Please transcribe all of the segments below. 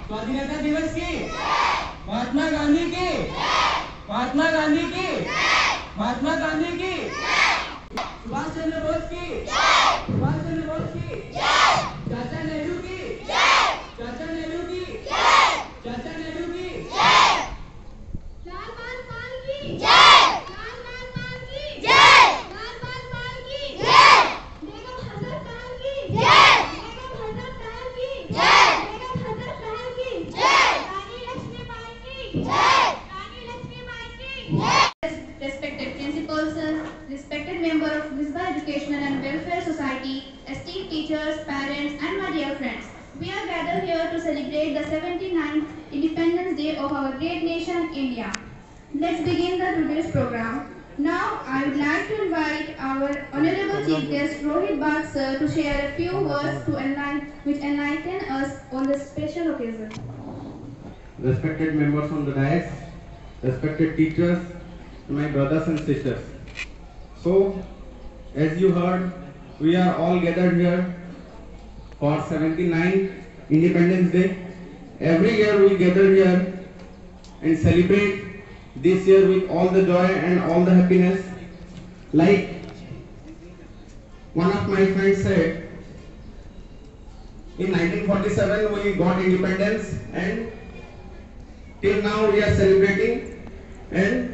स्वाधीनता दिवस की, महात्मा गांधी की, महात्मा गांधी की, महात्मा गांधी की, सुभाष चंद्र बोस की, सुभाष चंद्र बोस की, चाचा नेहरू की, चाचा नेहरू की, चाचा नेहरू की, लाल बाल पाल की जय, लाल बाल पाल की जय, लाल बाल पाल की जय, बेगम हजरत खान की जय, बेगम हजरत खान की जय, बेगम हजरत खान की जय, रानी लक्ष्मीबाई की जय, रानी लक्ष्मीबाई की जय। Respected principals, respected member of Misbah Educational and Welfare Society, esteemed teachers, parents, and my dear friends, we are gathered here to celebrate the 79th Independence Day of our great nation, India. Let's begin the today's program. Now, I would like to invite our Honorable Chief Guest Rohit Bagh sir to share a few words to enlighten us on this special occasion. Respected members on the dais, respected teachers, my brothers and sisters. So, as you heard, we are all gathered here for 79th Independence Day. Every year we gather here and celebrate this year with all the joy and all the happiness. Like one of my friends said, in 1947 we got independence and till now we are celebrating, and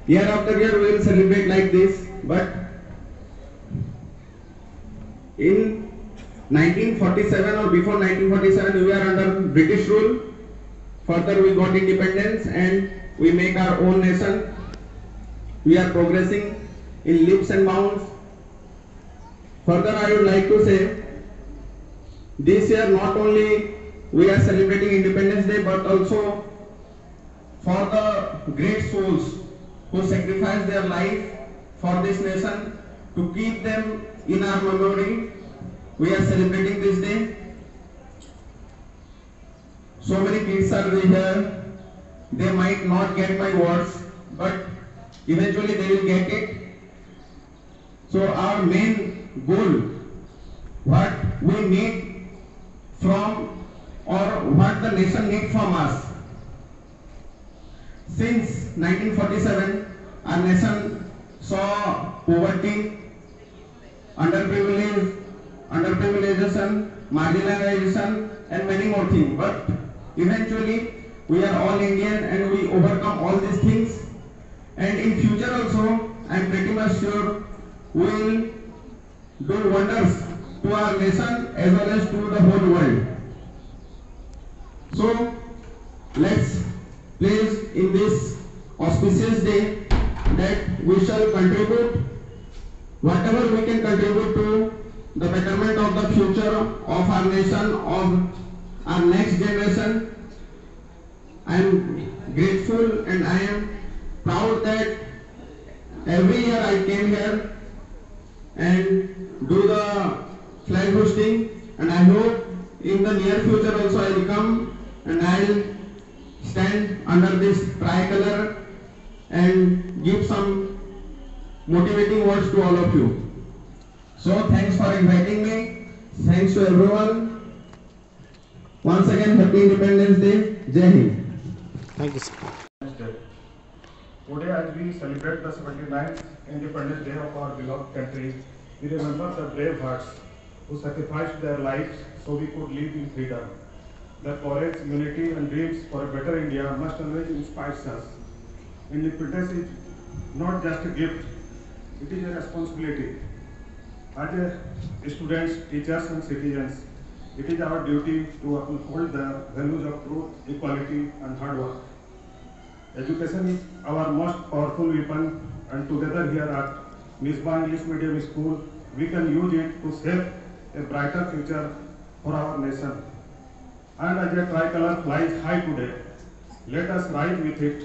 year after year we will celebrate like this. But in 1947 or before 1947 we are under British rule. Further we got independence and we make our own nation. We are progressing in leaps and bounds. Further I would like to say, this year not only we are celebrating Independence Day, but also for the great souls who sacrificed their life for this nation, to keep them in our memory, we are celebrating this day. So many kids are here, they might not get my words, but eventually they will get it. So our main goal, what we need from, or what the nation needs from us. Since 1947, our nation saw poverty, underprivileged, underprivilegation, marginalization, and many more things. But eventually, we are all Indian and we overcome all these things. And in future also, I am pretty much sure we will do wonders to our nation as well as to the whole world. So, let's please in this auspicious day that we shall contribute whatever we can contribute to the betterment of the future of our nation, of our next generation. I am grateful and I am proud that every year I came here and do the flag hosting, and I hope in the near future also I will come and I will stand under this tricolor and give some motivating words to all of you. So thanks for inviting me. Thanks to everyone. Once again, Happy Independence Day. Jai Hind. Thank you, sir. Today, as we celebrate the 79th Independence Day of our beloved country, we remember the brave hearts who sacrificed their lives so we could live in freedom. Their courage, unity, and dreams for a better India must always inspire us. Independence is not just a gift, it is a responsibility. As students, teachers, and citizens, it is our duty to uphold the values of truth, equality, and hard work. Education is our most powerful weapon, and together here at Misbah English Medium School, we can use it to shape a brighter future for our nation. And as a tricolor flies high today, let us rise with it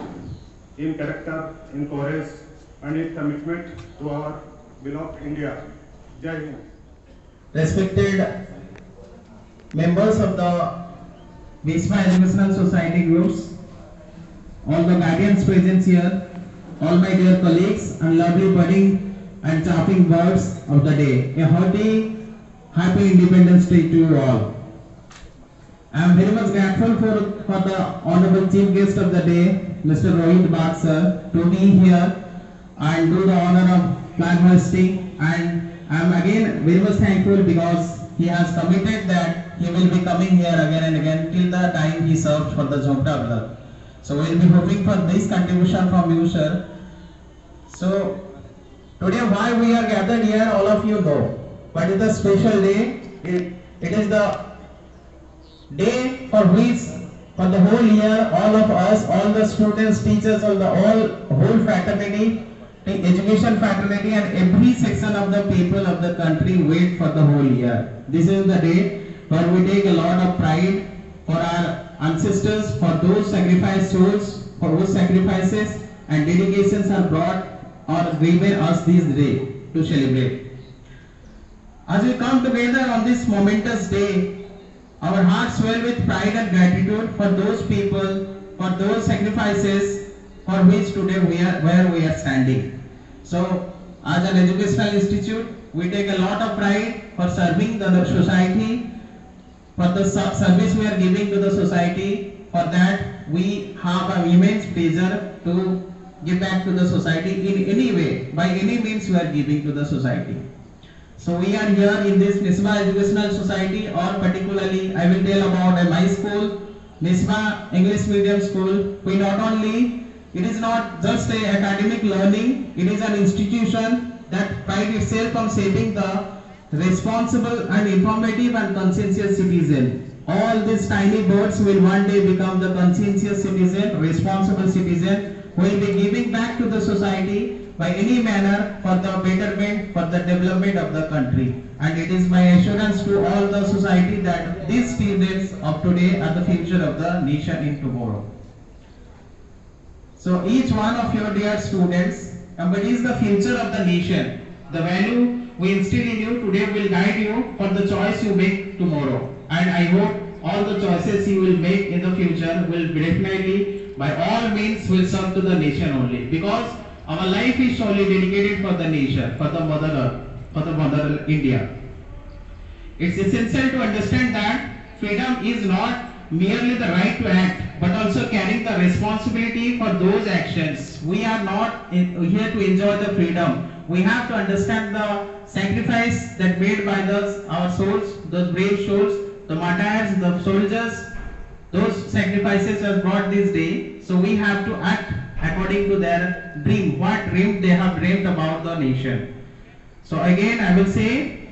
in character, in courage, and in commitment to our beloved India. Jai Hind. Respected members of the Misbah Educational Society groups, all the guardians present here, all my dear colleagues and lovely budding and chaffing birds of the day. A hearty, happy Independence Day to you all. I am very much grateful for the Honorable Chief Guest of the day, Mr. Rohit Bagh sir, to be here and do the honor of flag hoisting, and I am again very much thankful because he has committed that he will be coming here again and again till the time he served for the Jhopda Club. So we will be hoping for this contribution from you, sir. So today why we are gathered here, all of you know, but it is a special day. It is the day for which for the whole year all of us, all the students, teachers, all the whole fraternity, education fraternity and every section of the people of the country wait for the whole year. This is the day where we take a lot of pride for our ancestors, for those sacrificed souls, for whose sacrifices and dedications are brought or given us this day to celebrate. As we come together on this momentous day, our hearts swell with pride and gratitude for those people, for those sacrifices for which today we are where we are standing. So, as an educational institute, we take a lot of pride for serving the society, for the service we are giving to the society. For that, we have an immense pleasure to give back to the society in any way, by any means we are giving to the society. So we are here in this Misbah Educational Society, or particularly I will tell about my school, Misbah English Medium School. We not only, it is not just a academic learning, it is an institution that prides itself on shaping the responsible and informative and conscientious citizen. All these tiny birds will one day become the conscientious citizen, responsible citizen, who will be giving back to the society by any manner for the betterment, for the development of the country. And it is my assurance to all the society that these students of today are the future of the nation in tomorrow. So each one of your dear students embodies the future of the nation. The value we instill in you today will guide you for the choice you make tomorrow. And I hope all the choices you will make in the future will definitely, by all means, will serve to the nation only. Because our life is solely dedicated for the nation, for the mother earth, for the mother India. It's essential to understand that freedom is not merely the right to act, but also carrying the responsibility for those actions. We are not here to enjoy the freedom. We have to understand the sacrifice that made by our souls, those brave souls, the martyrs, the soldiers. Those sacrifices have brought this day. So we have to act according to their dream, what dream they have dreamed about the nation. So again I will say,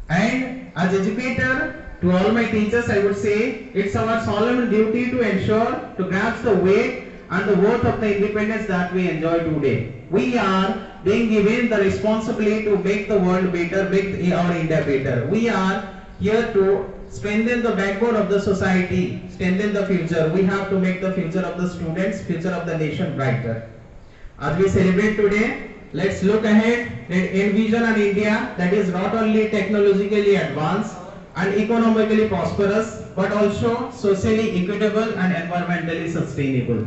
and as educator, to all my teachers I would say, it's our solemn duty to ensure to grasp the weight and the worth of the independence that we enjoy today. We are being given the responsibility to make the world better, make our India better. We are here to strengthen the backbone of the society, strengthen the future. We have to make the future of the students, future of the nation brighter. As we celebrate today, let's look ahead and envision an India that is not only technologically advanced and economically prosperous, but also socially equitable and environmentally sustainable.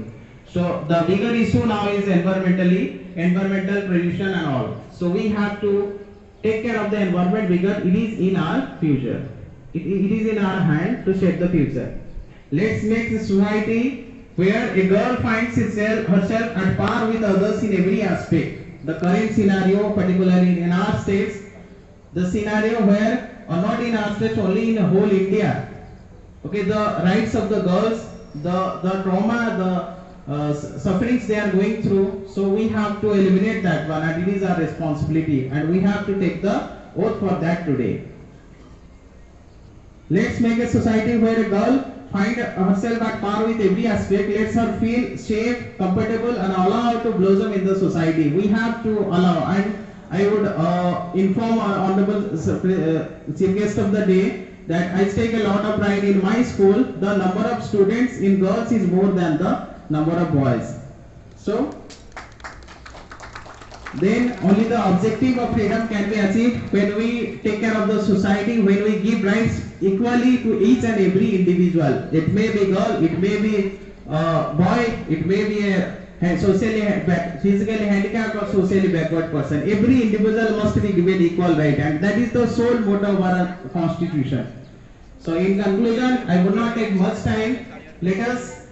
So the bigger issue now is environmental pollution and all. So we have to take care of the environment because it is in our future. It is in our hand to shape the future. Let's make a society where a girl finds herself at par with others in every aspect. The current scenario, particularly in our states, the scenario where, or not in our states, only in the whole India, okay, the rights of the girls, the trauma, the sufferings they are going through, so we have to eliminate that one, and it is our responsibility, and we have to take the oath for that today. Let's make a society where a girl find herself at par with every aspect, lets her feel safe, comfortable, and allow her to blossom in the society. We have to allow, and I would inform our honorable chief guest of the day that I take a lot of pride in my school. The number of students in girls is more than the number of boys. So then only the objective of freedom can be achieved when we take care of the society, when we give rights equally to each and every individual. It may be girl, it may be boy, it may be a physically handicapped or socially backward person. Every individual must be given equal right, and that is the sole motto of our constitution. So in conclusion, I would not take much time. Let us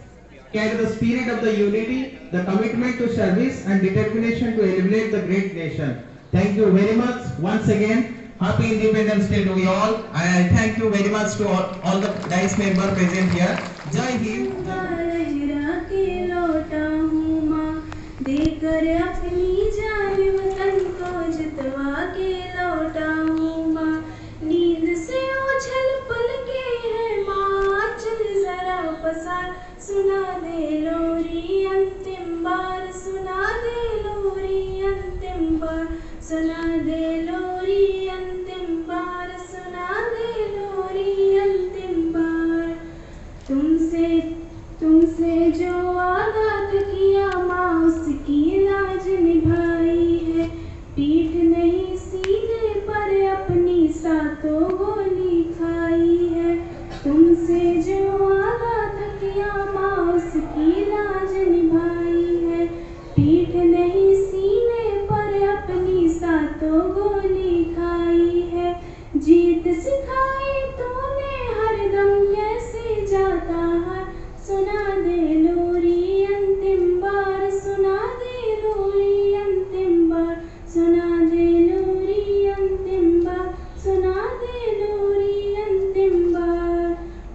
carry the spirit of the unity, the commitment to service, and determination to elevate the great nation. Thank you very much once again. Happy Independence Day to you all. I thank you very much to all the DICE member present here. Jai Hind. लहरा के लौटा हूँ माँ, देकर अपनी जान वतन को जितवा के लौटा हूँ माँ। नींद से ओझल पलके हैं माँ, चल जरा पसार, सुना दे लोरी अंतिम बार, सुना दे लोरी अंतिम बार, सुना दे लोरी अंतिम बार, सुना दे लोरी अंतिम बार। तुमसे जो आगात किया माँ, उसकी लाज निभाई है, पीठ नहीं सीने पर अपनी सातों गोली खाई है। तुमसे जो आगात किया माँ, उसकी लाज निभाई है, पीठ नहीं सीने पर अपनी सातों गोली खाई है। जीत सिखाई तूने हरदम कैसे जाता है, सुना दे लोरी अंतिम बार, सुना दे लोरी अंतिम बार, सुना दे लोरी अंतिम बार, सुना दे लोरी अंतिम बार।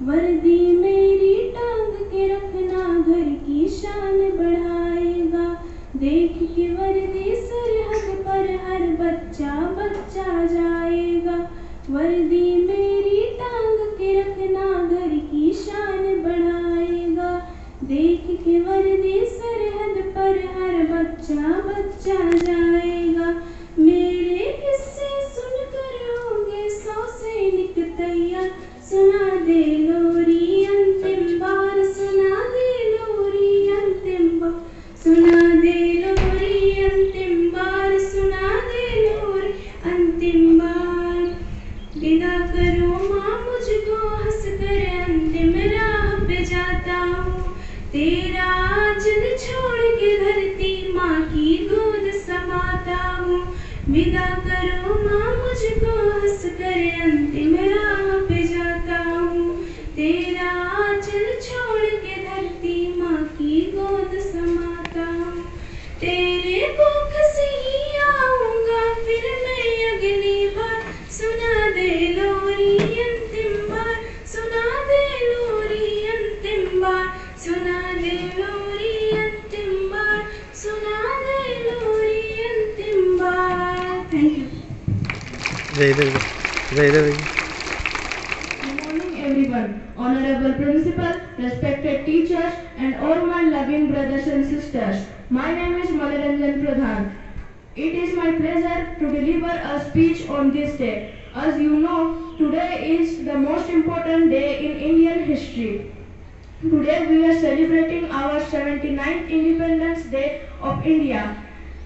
वर्दी मेरी टांग के रखना घर की शान बढ़ाएगा, देख के वर्दी सरहद पर हर बच्चा बच्चा जाएगा। वर्दी मेरी टांग के रखना घर की शान बढ़ाएगा, देख के वर्दी सरहद पर हर बच्चा बच्चा जाएगा। मेरे किस्से सुनकर होंगे 100 सैनिक तैयार, सुना दे लोरी अंतिम बार, सुना दे लोरी अंतिम बार, सुना दे लोरी अंतिम बार, सुना दे लोरी अंतिम बार। विदा करो माँ मुझको, हंस कर अंतिम राह पे जाता हूँ, तेरा आंचल छोड़ के धरती माँ की गोद समाता हूँ। विदा करो माँ मुझको, हंस कर अंतिम राह पे जाता हूँ, तेरा आंचल छोड़ के धरती माँ की गोद समाता हूँ। तेरे कोख से ही आऊंगा फिर मैं अगली बार, सुना दे लोरी अंतिम बार, सुना दे लोरी अंतिम बार, सुना दे लोरी अंतिम बार, सुना दे लोरी अंतिम बार। Thank you. Good morning everyone, honorable principal, respected teachers and all my loving brothers and sisters. My name is Manoranjan Pradhan. It is my pleasure to deliver a speech on this day. As you know, today is the most important day in Indian history. Today we are celebrating our 79th Independence Day of India.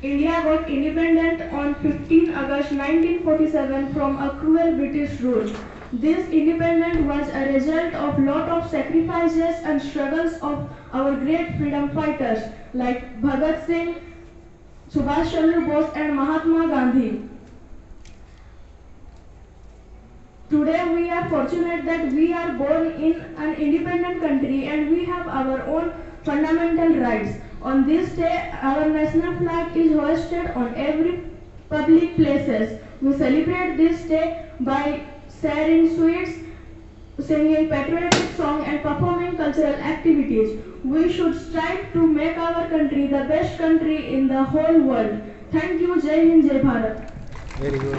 India got independent on 15 August 1947 from a cruel British rule. This independence was a result of lot of sacrifices and struggles of our great freedom fighters like Bhagat Singh, Subhash Chandra Bose and Mahatma Gandhi. Today we are fortunate that we are born in an independent country and we have our own fundamental rights. On this day, our national flag is hoisted on every public places. We celebrate this day by sharing sweets, singing patriotic song and performing cultural activities. We should strive to make our country the best country in the whole world. Thank you. Jai Hind, Jai Bharat. Very good.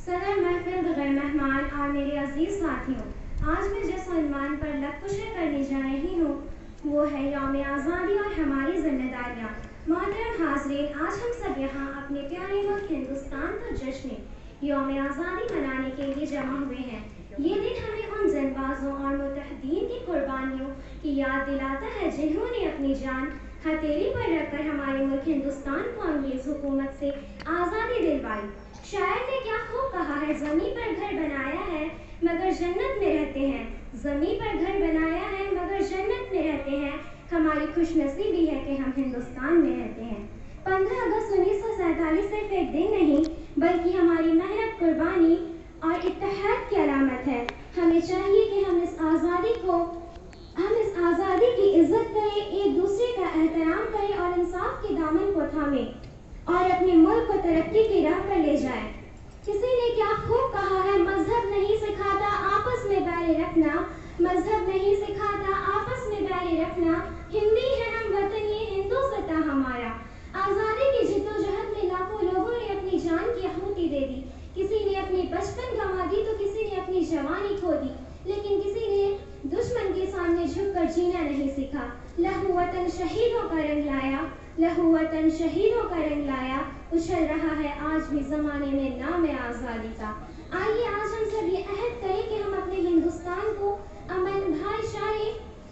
सदर महफिल, गैर मेहमान और मेरे अजीज साथियों, आज मैं जिस उन्वान पर लफ्ज़ करने जा रही हूँ वो है यौम आज़ादी और हमारी जिम्मेदारियाँ। मोहतरम हाज़रीन, आज हम सब यहाँ अपने प्यारे मुल्क हिंदुस्तान का जश्न यौम आज़ादी मनाने के लिए जमा हुए हैं। ये दिन हमें उन ज़िंबाज़ों और मुतहदीन की कुर्बानियों की याद दिलाता है जिन्होंने अपनी जान हथेली पर रखकर हमारे मुल्क हिंदुस्तान को अंग्रेज़ हुकूमत से आज़ादी दिलवाई। शायर ने क्या खूब कहा है, ज़मीं पर घर बनाया है मगर जन्नत में रहते हैं। ज़मीं पर घर बनाया है मगर जन्नत में रहते हैं। हमारी खुशनसीबी है कि हम हिंदुस्तान में रहते हैं। 15 अगस्त 1947 सिर्फ एक दिन नहीं बल्कि हमारी मेहनत, कुर्बानी और इत्तेहाद की अलामत है। हमें चाहिए कि हम इस आज़ादी की इज्जत करें, एक दूसरे का एहतराम करें और इंसाफ के दामन को थामें और अपने मुल्क को तरक्की की राह पर ले जाएं। किसी ने क्या खूब कहा है, मजहब नहीं सिखाता आपस में बैरे रखना, मजहब नहीं सिखाता आपस में बैरे रखना। हिंदी है हम वतन, ये हिंदुस्ता हमारा। आज़ादी की जिद्दोजहद में लाखों लोगों ने अपनी जान की आहुति दे दी। किसी ने अपनी बचपन गंवा दी तो किसी ने अपनी जवानी खो दी, लेकिन किसी ने दुश्मन के सामने झुककर जीना नहीं सीखा। लहू वतन शहीदों का रंग लाया, लहू वतन शहीदों का रंग लाया। उछल रहा है आज भी जमाने में नाम आज़ादी का। आइए आज हम सब ये अहद करें कि हम अपने हिंदुस्तान को अमन, भाईचारे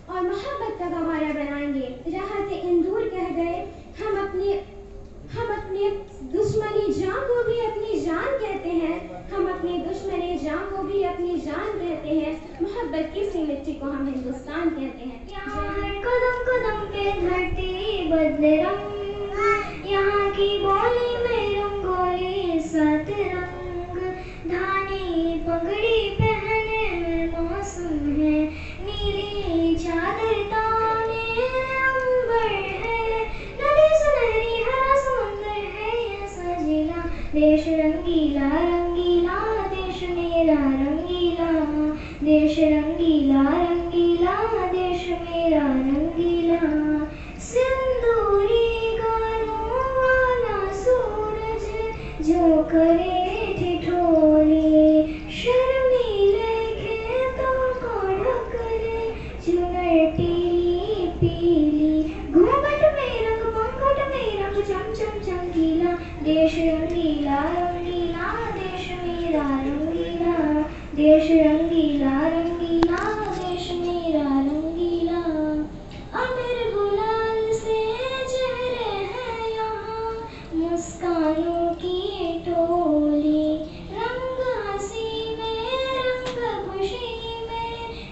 और मोहब्बत का गवारा बनाएंगे। राहत इंदूर कह गए, हम अपने दुश्मनी जान को भी अपनी जान कहते हैं, हम अपने दुश्मनी जान को भी अपनी जान कहते हैं। मोहब्बत की सी मिट्टी को हम हिंदुस्तान कहते हैं। यहाँ हर कदम कदम पे धरती बदले रंग, यहाँ की बोली में रंगोली सात रंग, धानी पगड़ी पहने में मौसम है, नीली चादर ताने अंबर है, नदी सुनहरी हरा समुंदर है ये सजीला, देश रंगीला रंगीला देश मेरा रंगीला, देश रंगीला रंगीला देश मेरा रंगीला। सिंदूरी गालों वाला सूरज जो करे ठिठोली, शर्मीले खेतों को ढकले चुनर पीली पीली, घूंघट में रंग पंखट में रंग चम चम चमकीला, देश रंगीला रंगीला देश मेरा रंगीला, देश रंगीला रंगीला देश मेरा रंगीला। अमर गुलाल से चेहरे हैं यहाँ, मुस्कानों की टोली, रंग हंसी में रंग खुशी में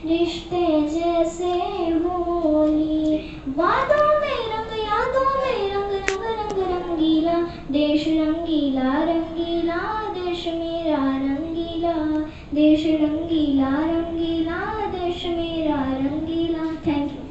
रिश्ते जैसे होली, वादों में रंग यादों में रंग रंग रंग रंगीला, देश रंगीला रंगीला देश मेरा रंगीला, देश रंगीला रंगीला देश मेरा रंगीला। Thank you.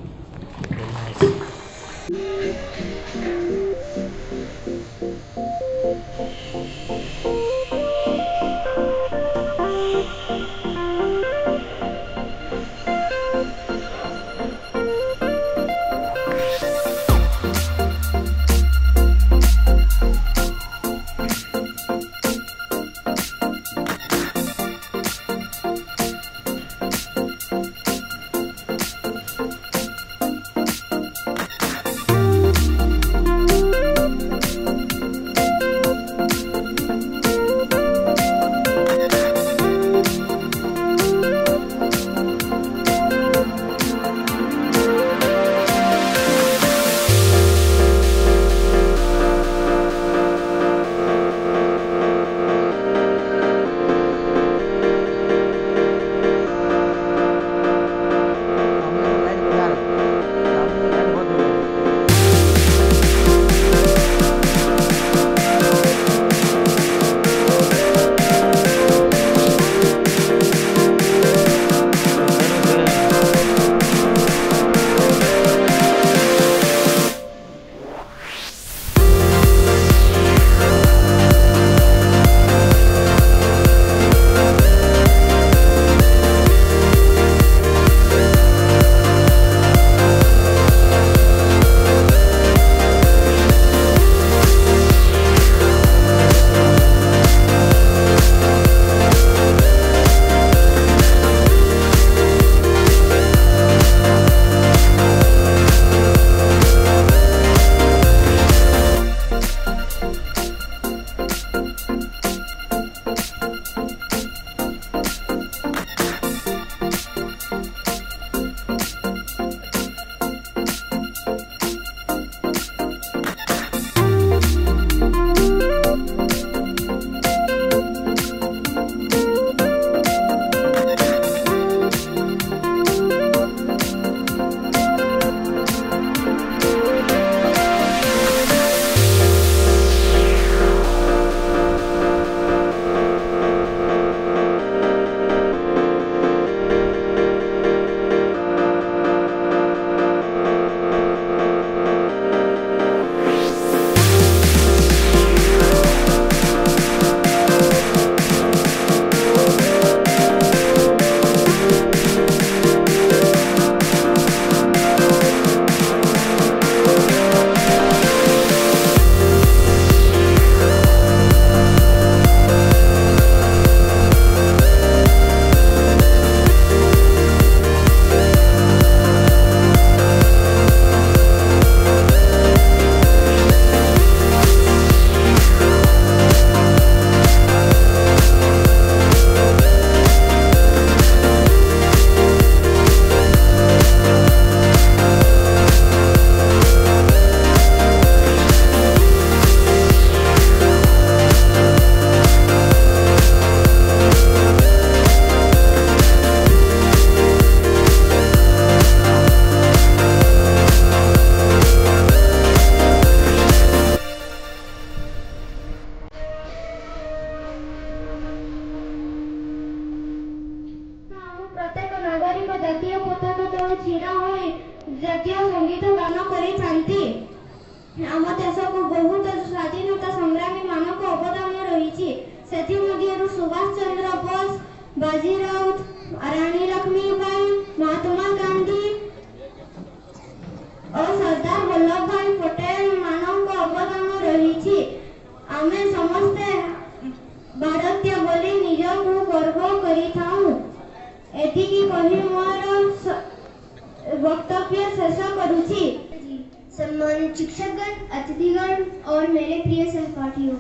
सम्मानित शिक्षकगण, अतिथिगण और मेरे प्रिय सहपाठियों,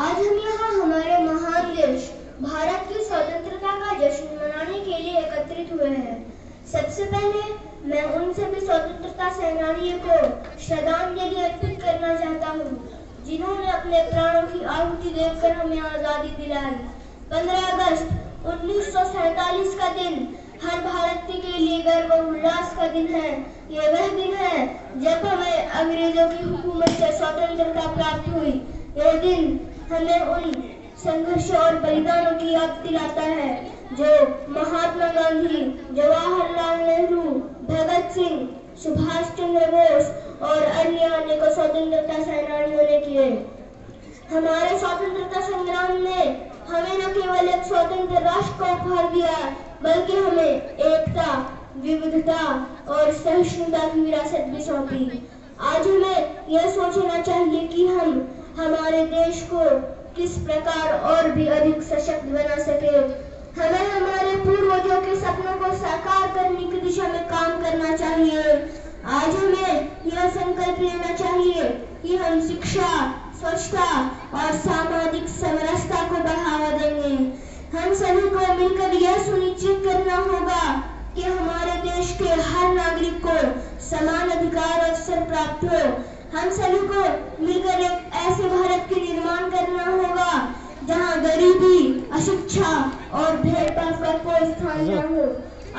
आज हम यहाँ हमारे महान देश भारत की स्वतंत्रता का जश्न मनाने के लिए एकत्रित हुए हैं। सबसे पहले मैं उन सभी स्वतंत्रता सेनानियों को श्रद्धांजलि अर्पित करना चाहता हूँ जिन्होंने अपने प्राणों की आहुति देकर हमें आजादी दिलाई। 15 अगस्त 1947 का दिन हर भारतीय के लिए गर्व और उल्लास का दिन है। ये वह दिन है जब हमें अंग्रेजों की हुकूमत से स्वतंत्रता प्राप्त हुई। यह दिन हमें उन संघर्षों और बलिदानों की याद दिलाता है जो महात्मा गांधी, जवाहरलाल नेहरू, भगत सिंह, सुभाष चंद्र बोस और अन्य अनेक स्वतंत्रता सेनानियों ने किए। हमारे स्वतंत्रता संग्राम ने हमें न केवल एक स्वतंत्र राष्ट्र को उपहार दिया बल्कि हमें एकता, विविधता और सहिष्णुता की विरासत भी सौंपी। आज हमें यह सोचना चाहिए कि हम हमारे देश को किस प्रकार और भी अधिक सशक्त बना सके। हमें हमारे पूर्वजों के सपनों को साकार करने की दिशा में काम करना चाहिए। आज हमें यह संकल्प लेना चाहिए कि हम शिक्षा, स्वच्छता और सामाजिक समरसता को बढ़ावा देंगे। हम सभी को मिलकर यह सुनिश्चित करना होगा कि हमारे देश के हर नागरिक को समान अधिकार और अवसर प्राप्त हो। हम सभी को मिलकर एक ऐसे भारत के निर्माण करना होगा जहां गरीबी, अशिक्षा और भेदभाव का कोई स्थान न हो।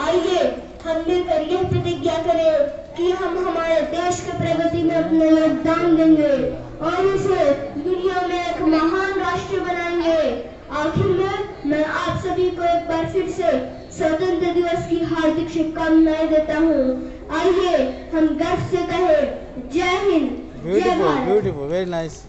आइए हम मिलकर यह प्रतिज्ञा करें कि हम हमारे देश की प्रगति में अपना योगदान देंगे और इसे दुनिया में एक महान राष्ट्र बनाएंगे। आखिर में मैं आप सभी को एक बार फिर से स्वतंत्रता दिवस की हार्दिक शुभकामनाएं देता हूँ। आइए हम गर्व से कहें, जय हिंद, जय भारत। Beautiful, very nice.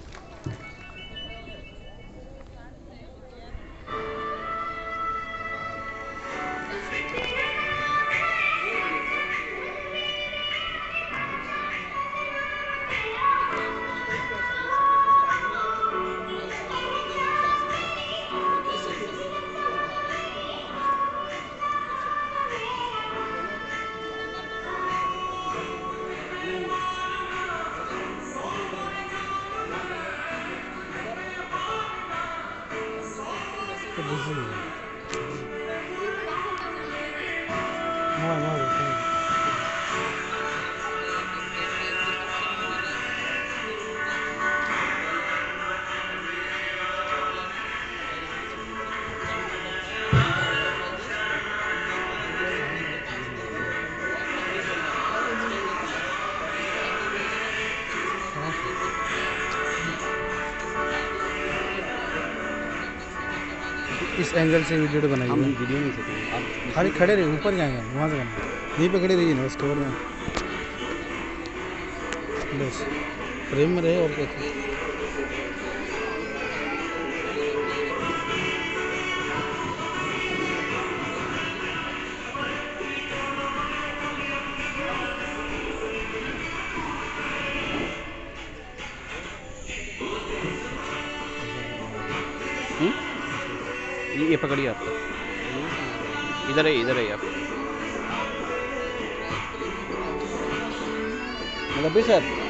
इस एंगल से वीडियो बनाइए। हम वीडियो नहीं सकते, आप खाली खड़े रहिए, ऊपर जाएंगे वहाँ से करना, यहीं पे खड़े रहिए ना, बस कवर में बस फ्रेम में रहे और क्या। ये पकड़िए आप, इधर है आप। मतलब भी sir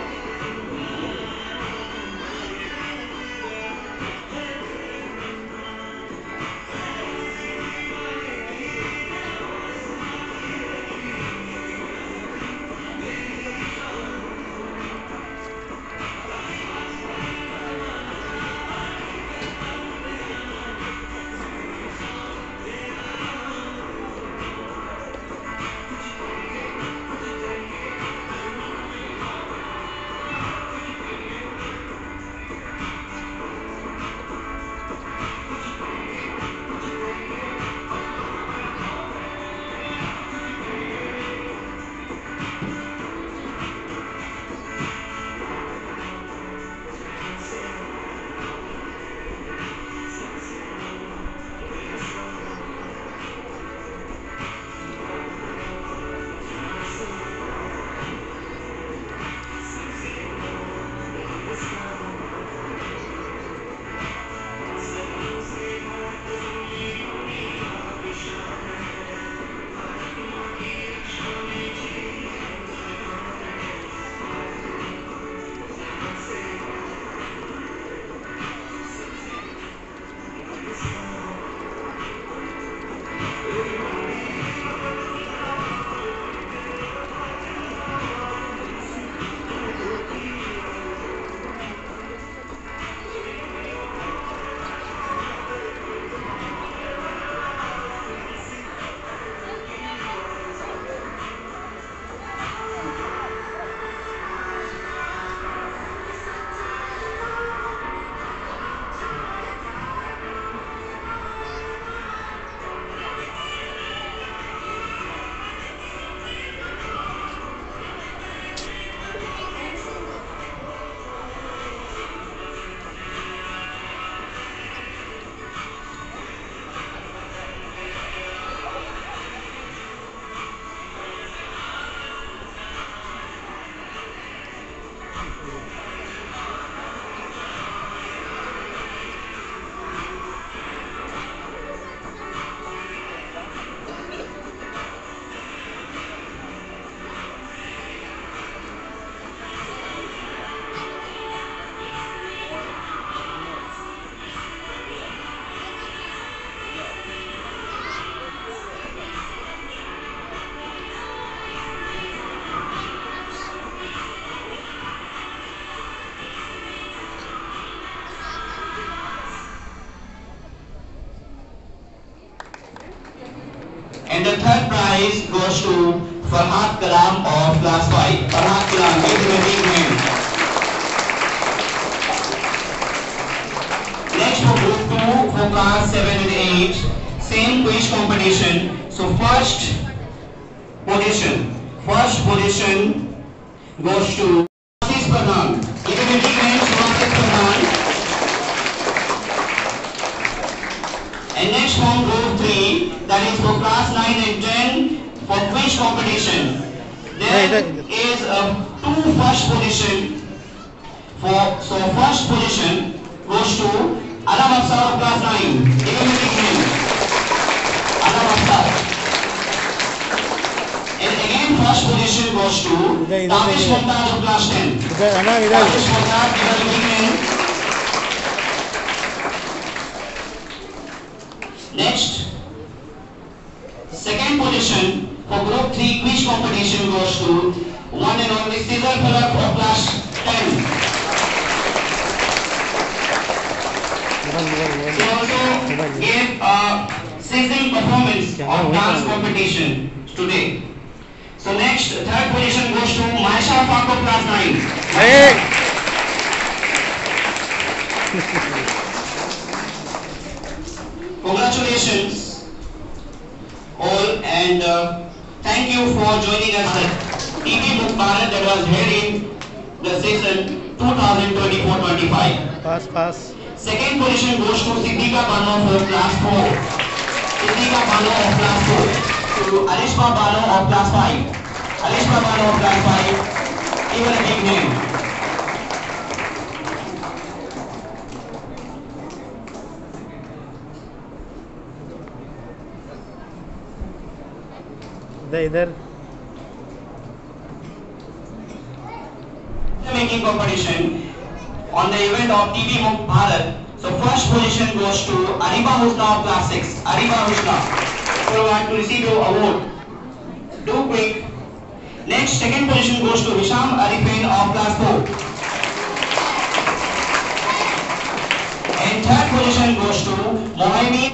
third prize goes to Farhat Kalam of class 5. Farhat Kalam, give him a big hand. Next for group 2 for class 7 and 8, same quiz competition. So first position goes to Subhasis Pradhan. Give him a big hand, Subhasis Pradhan. And next from group 3, that is for class 9 and 10 for quiz competition. There is a first position. So first position goes to Alam Afsar of class 9. Give him a big hand. Alam Afsar. And again first position goes to Tapish Mumtaz of class 10. Tapish Mumtaz, give him a big hand. Next, second position for group 3 quiz competition goes to one and only Cesar Falak of class 10. He also gave a sizzling performance of dance competition today. So next, third position goes to Maisha Fak of class 9. Congratulations all, and thank you for joining us at TV Book Bharat that was held in the season 2024-25. Pass. Second position goes to Siddhika Bano for class 4. Siddhika Bano of class 4. To Alishma Bano of class 5. Alishma Bano of class 5. Even a big name. इधर making competition on the event of TV Book Bharat. So first position goes to Ariba Husna of class 6. Ariba Husna, you want to receive your award. Do quick. Next, second position goes to Hisham Arifin of class 4. And third position goes to Mohaimin.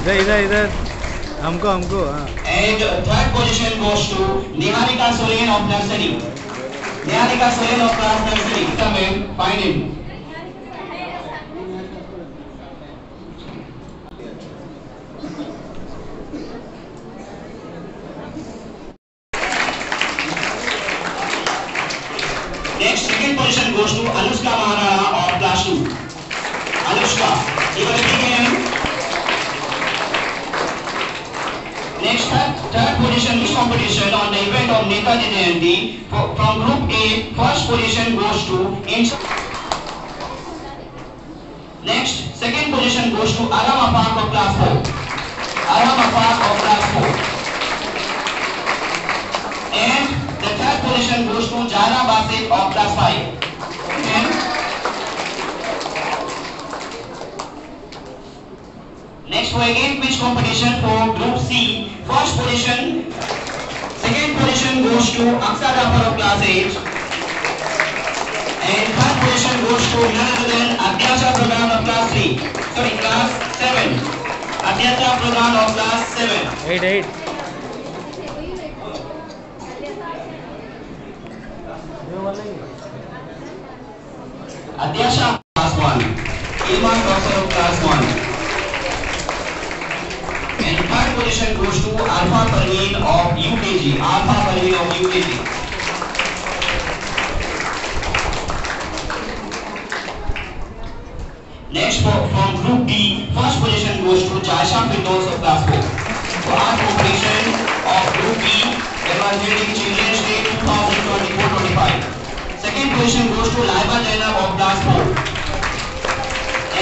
इधर हमको हाँ. And third position goes to Niharika Solen of nursery. Niharika Solen of class nursery. Come in, find him. Next, second position goes to Anushka Maharana of class 2. Anushka, you will begin. Next, third position is competition on the event of Netaji Jayanti. From group A, first position goes to Next, second position goes to Aram Afaq of class 4. Aram Afaq of class 4. And the third position goes to Jana Basit of class 5. And next, for again quiz competition for group C. First position, second position goes to Aksa Jafar of class 8. And third position goes to none other than Adyasha Pradhan of class 7. Adyasha Pradhan of class 7. 8. Adyasha class 1. Ilman Kausar of class 1. And third position goes to Alpha Parveen of UKG. Alpha Parveen of UKG. Next, from group B, first position goes to Jaisha Firdaus of class 4. So our competition of group B that was held in Children's Day 2024-25. Second position goes to Laiba Zainab of class 4.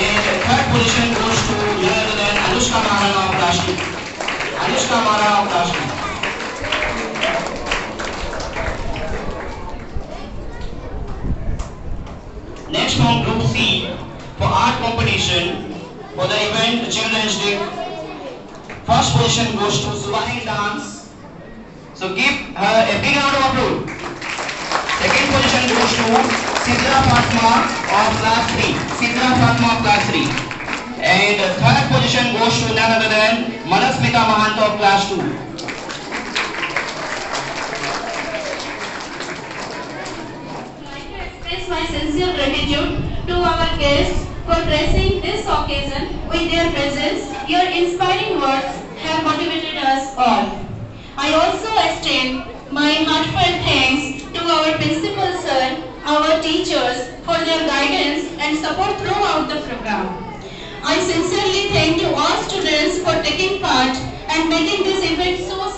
And third position goes to none other than Anushka Maharana of class 2. Anushka Maharana of class 2. Next, from group C, for art competition for the event Children's Day, first position goes to Subahin Dance. So give her a big round of applause. Second position goes to Sidra Fatma of class 3. Sidra Fatma of class 3. And third position goes to none other than Manasmita Mahanta of class 2. Express my sincere gratitude to our guests for gracing this occasion with their presence. Your inspiring words have motivated us all. I also extend my heartfelt thanks to our principal sir, our teachers for their guidance and support throughout the program. I sincerely thank to all students for taking part and making this event so